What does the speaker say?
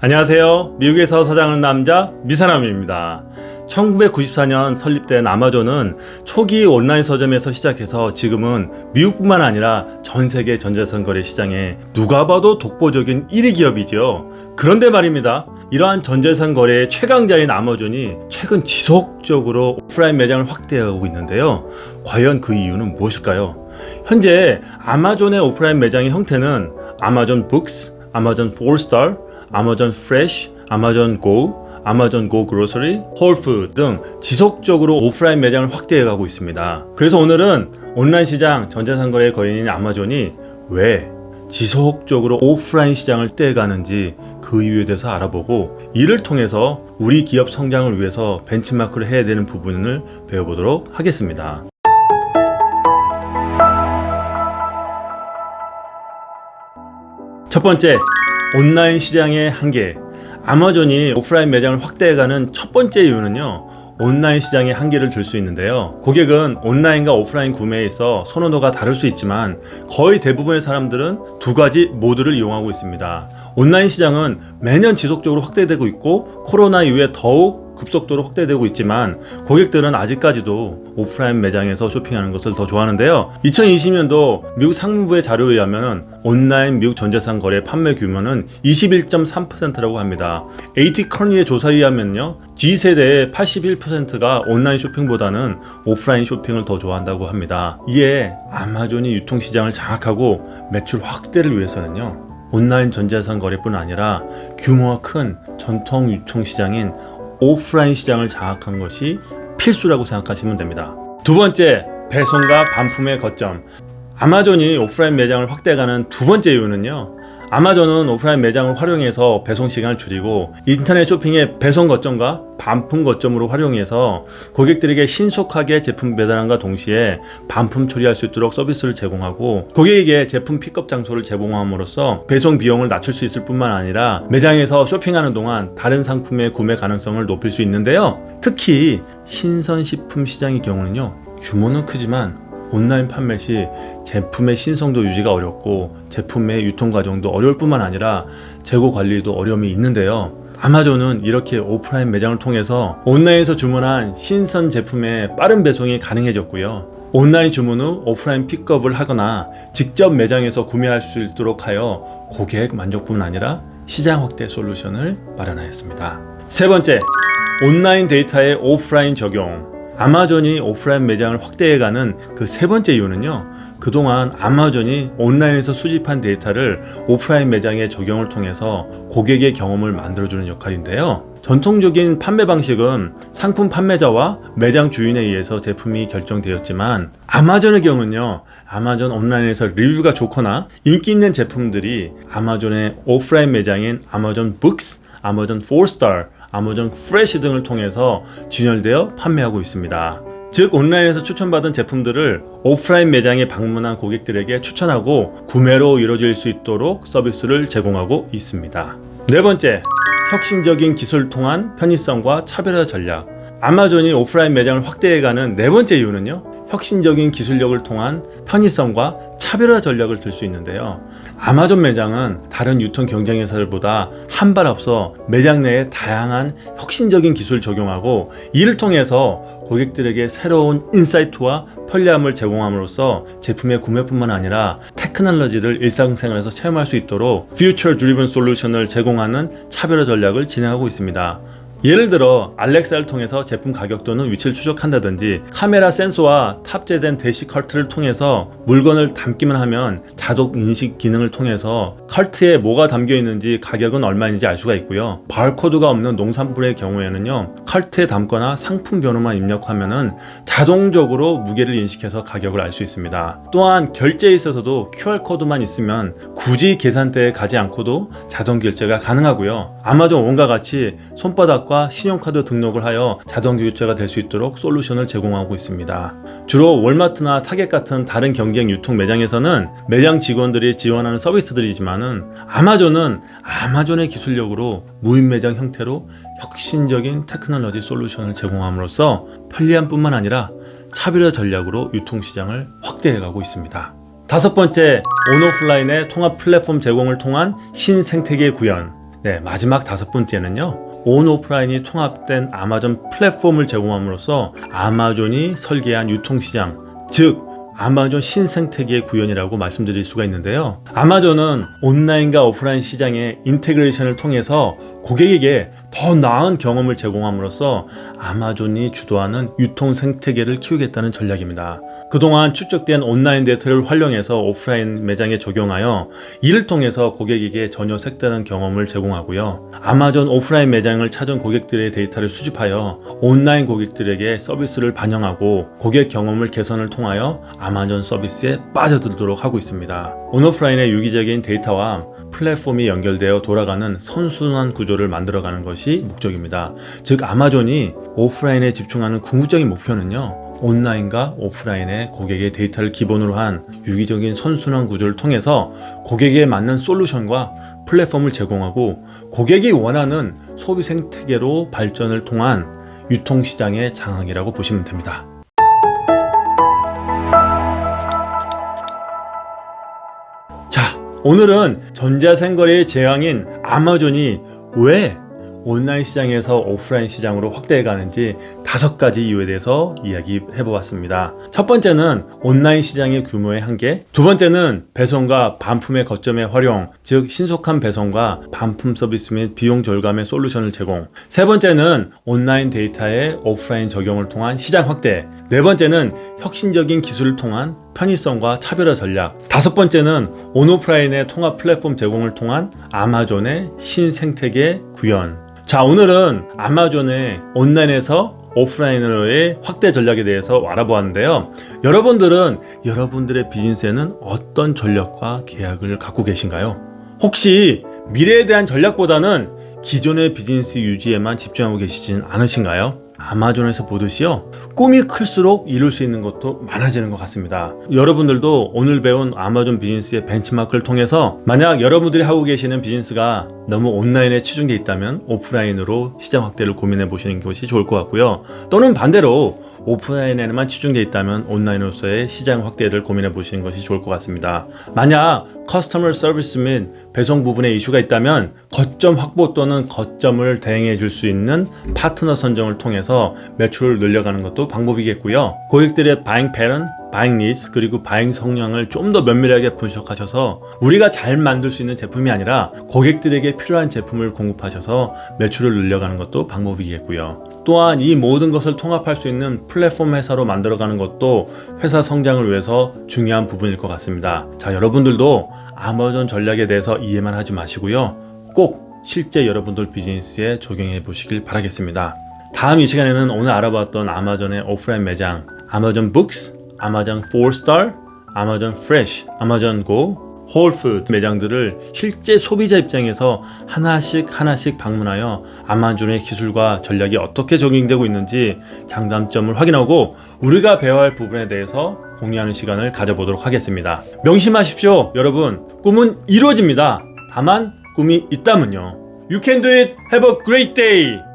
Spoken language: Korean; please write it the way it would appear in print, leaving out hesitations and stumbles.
안녕하세요. 미국에서 사장하는 남자 미사남입니다. 1994년 설립된 아마존은 초기 온라인 서점에서 시작해서 지금은 미국뿐만 아니라 전 세계 전자상 거래 시장에 누가 봐도 독보적인 1위 기업이죠. 그런데 말입니다. 이러한 전자상 거래의 최강자인 아마존이 최근 지속적으로 오프라인 매장을 확대하고 있는데요. 과연 그 이유는 무엇일까요? 현재 아마존의 오프라인 매장의 형태는 아마존 북스, 아마존 4스타, 아마존 프레쉬, 아마존 고, 아마존 고 그로서리, 홀푸드 등 지속적으로 오프라인 매장을 확대해가고 있습니다. 그래서 오늘은 온라인 시장 전자상거래의 거인인 아마존이 왜 지속적으로 오프라인 시장을 떼가는지 그 이유에 대해서 알아보고, 이를 통해서 우리 기업 성장을 위해서 벤치마크를 해야 되는 부분을 배워보도록 하겠습니다. 첫 번째, 온라인 시장의 한계. 아마존이 오프라인 매장을 확대해가는 첫 번째 이유는요, 온라인 시장의 한계를 들 수 있는데요. 고객은 온라인과 오프라인 구매에 있어 선호도가 다를 수 있지만 거의 대부분의 사람들은 두 가지 모두를 이용하고 있습니다. 온라인 시장은 매년 지속적으로 확대되고 있고 코로나 이후에 더욱 급속도로 확대되고 있지만 고객들은 아직까지도 오프라인 매장에서 쇼핑하는 것을 더 좋아하는데요. 2020년도 미국 상무부의 자료에 의하면 온라인 미국 전자상 거래 판매 규모는 21.3%라고 합니다. AT 커니의 조사에 의하면요, G세대의 81%가 온라인 쇼핑보다는 오프라인 쇼핑을 더 좋아한다고 합니다. 이에 아마존이 유통시장을 장악하고 매출 확대를 위해서는요, 온라인 전자상 거래뿐 아니라 규모가 큰 전통 유통시장인 오프라인 시장을 장악한 것이 필수라고 생각하시면 됩니다. 두 번째, 배송과 반품의 거점. 아마존이 오프라인 매장을 확대해가는 두 번째 이유는요, 아마존은 오프라인 매장을 활용해서 배송 시간을 줄이고 인터넷 쇼핑의 배송 거점과 반품 거점으로 활용해서 고객들에게 신속하게 제품 배달함과 동시에 반품 처리할 수 있도록 서비스를 제공하고, 고객에게 제품 픽업 장소를 제공함으로써 배송 비용을 낮출 수 있을 뿐만 아니라 매장에서 쇼핑하는 동안 다른 상품의 구매 가능성을 높일 수 있는데요. 특히 신선식품 시장의 경우는요, 규모는 크지만 온라인 판매 시 제품의 신성도 유지가 어렵고 제품의 유통 과정도 어려울 뿐만 아니라 재고 관리도 어려움이 있는데요. 아마존은 이렇게 오프라인 매장을 통해서 온라인에서 주문한 신선 제품의 빠른 배송이 가능해졌고요. 온라인 주문 후 오프라인 픽업을 하거나 직접 매장에서 구매할 수 있도록 하여 고객 만족뿐 아니라 시장 확대 솔루션을 마련하였습니다. 세 번째, 온라인 데이터의 오프라인 적용. 아마존이 오프라인 매장을 확대해가는 그 세 번째 이유는요, 그동안 아마존이 온라인에서 수집한 데이터를 오프라인 매장에 적용을 통해서 고객의 경험을 만들어주는 역할인데요. 전통적인 판매 방식은 상품 판매자와 매장 주인에 의해서 제품이 결정되었지만 아마존의 경우는요, 아마존 온라인에서 리뷰가 좋거나 인기 있는 제품들이 아마존의 오프라인 매장인 아마존 북스, 아마존 4스타, 아마존 프레쉬 등을 통해서 진열되어 판매하고 있습니다. 즉, 온라인에서 추천받은 제품들을 오프라인 매장에 방문한 고객들에게 추천하고 구매로 이루어질 수 있도록 서비스를 제공하고 있습니다. 네 번째, 혁신적인 기술을 통한 편의성과 차별화 전략. 아마존이 오프라인 매장을 확대해가는 네 번째 이유는요, 혁신적인 기술력을 통한 편의성과 차별화 전략을 들 수 있는데요. 아마존 매장은 다른 유통 경쟁 회사들보다 한 발 앞서 매장 내에 다양한 혁신적인 기술을 적용하고, 이를 통해서 고객들에게 새로운 인사이트와 편리함을 제공함으로써 제품의 구매뿐만 아니라 테크놀로지를 일상생활에서 체험할 수 있도록 Future Driven Solution을 제공하는 차별화 전략을 진행하고 있습니다. 예를 들어 알렉사를 통해서 제품 가격 또는 위치를 추적한다든지, 카메라 센서와 탑재된 대시 카트를 통해서 물건을 담기만 하면 자동 인식 기능을 통해서 카트에 뭐가 담겨 있는지 가격은 얼마인지 알 수가 있고요. 바코드가 없는 농산물의 경우에는요, 카트에 담거나 상품 번호만 입력하면은 자동적으로 무게를 인식해서 가격을 알 수 있습니다. 또한 결제에 있어서도 QR코드만 있으면 굳이 계산대에 가지 않고도 자동 결제가 가능하고요. 아마존 온과 같이 손바닥과 신용카드 등록을 하여 자동 결제가 될 수 있도록 솔루션을 제공하고 있습니다. 주로 월마트나 타겟 같은 다른 경쟁 유통 매장에서는 매장 직원들이 지원하는 서비스들이지만은 아마존은 아마존의 기술력으로 무인 매장 형태로 혁신적인 테크놀로지 솔루션을 제공함으로써 편리함뿐만 아니라 차별화 전략으로 유통시장을 확대해가고 있습니다. 다섯 번째, 온오프라인의 통합 플랫폼 제공을 통한 신생태계 구현. 네, 마지막 5번째는요. 온 오프라인이 통합된 아마존 플랫폼을 제공함으로써 아마존이 설계한 유통시장, 즉 아마존 신생태계의 구현이라고 말씀드릴 수가 있는데요. 아마존은 온라인과 오프라인 시장의 인테그레이션을 통해서 고객에게 더 나은 경험을 제공함으로써 아마존이 주도하는 유통 생태계를 키우겠다는 전략입니다. 그동안 축적된 온라인 데이터를 활용해서 오프라인 매장에 적용하여 이를 통해서 고객에게 전혀 색다른 경험을 제공하고요. 아마존 오프라인 매장을 찾은 고객들의 데이터를 수집하여 온라인 고객들에게 서비스를 반영하고 고객 경험을 개선을 통하여 아마존 서비스에 빠져들도록 하고 있습니다. 온오프라인의 유기적인 데이터와 플랫폼이 연결되어 돌아가는 선순환 구조를 만들어가는 것이 목적입니다. 즉 아마존이 오프라인에 집중하는 궁극적인 목표는요. 온라인과 오프라인의 고객의 데이터를 기본으로 한 유기적인 선순환 구조를 통해서 고객에 맞는 솔루션과 플랫폼을 제공하고 고객이 원하는 소비 생태계로 발전을 통한 유통시장의 장악이라고 보시면 됩니다. 자, 오늘은 전자생거래의 제왕인 아마존이 왜 온라인 시장에서 오프라인 시장으로 확대해 가는지 5가지 이유에 대해서 이야기해 보았습니다. 첫 번째는 온라인 시장의 규모의 한계, 두 번째는 배송과 반품의 거점의 활용, 즉 신속한 배송과 반품 서비스 및 비용 절감의 솔루션을 제공, 세 번째는 온라인 데이터의 오프라인 적용을 통한 시장 확대, 네 번째는 혁신적인 기술을 통한 편의성과 차별화 전략, 다섯 번째는 온오프라인의 통합 플랫폼 제공을 통한 아마존의 신생태계 구현. 자, 오늘은 아마존의 온라인에서 오프라인으로의 확대 전략에 대해서 알아보았는데요. 여러분들은 여러분들의 비즈니스에는 어떤 전략과 계약을 갖고 계신가요? 혹시 미래에 대한 전략보다는 기존의 비즈니스 유지에만 집중하고 계시진 않으신가요? 아마존에서 보듯이요, 꿈이 클수록 이룰 수 있는 것도 많아지는 것 같습니다. 여러분들도 오늘 배운 아마존 비즈니스의 벤치마크를 통해서 만약 여러분들이 하고 계시는 비즈니스가 너무 온라인에 치중되어 있다면 오프라인으로 시장 확대를 고민해 보시는 것이 좋을 것 같고요. 또는 반대로 오프라인에만 치중되어 있다면 온라인으로서의 시장 확대를 고민해 보시는 것이 좋을 것 같습니다. 만약 커스터머 서비스 및 배송 부분에 이슈가 있다면 거점 확보 또는 거점을 대행해 줄 수 있는 파트너 선정을 통해서 매출을 늘려가는 것도 방법이겠고요. 고객들의 바잉 패턴, 바잉 니즈, 그리고 바잉 성향을 좀 더 면밀하게 분석하셔서 우리가 잘 만들 수 있는 제품이 아니라 고객들에게 필요한 제품을 공급하셔서 매출을 늘려가는 것도 방법이겠고요. 또한 이 모든 것을 통합할 수 있는 플랫폼 회사로 만들어가는 것도 회사 성장을 위해서 중요한 부분일 것 같습니다. 자, 여러분들도 아마존 전략에 대해서 이해만 하지 마시고요. 꼭 실제 여러분들 비즈니스에 적용해 보시길 바라겠습니다. 다음 이 시간에는 오늘 알아봤던 아마존의 오프라인 매장, 아마존 북스, 아마존 4스타, 아마존 프레쉬, 아마존 고, 홀푸드 매장들을 실제 소비자 입장에서 하나씩 방문하여 아마존의 기술과 전략이 어떻게 적용되고 있는지 장단점을 확인하고 우리가 배워야 할 부분에 대해서 공유하는 시간을 가져보도록 하겠습니다. 명심하십시오. 여러분, 꿈은 이루어집니다. 다만 꿈이 있다면요. You can do it. Have a great day.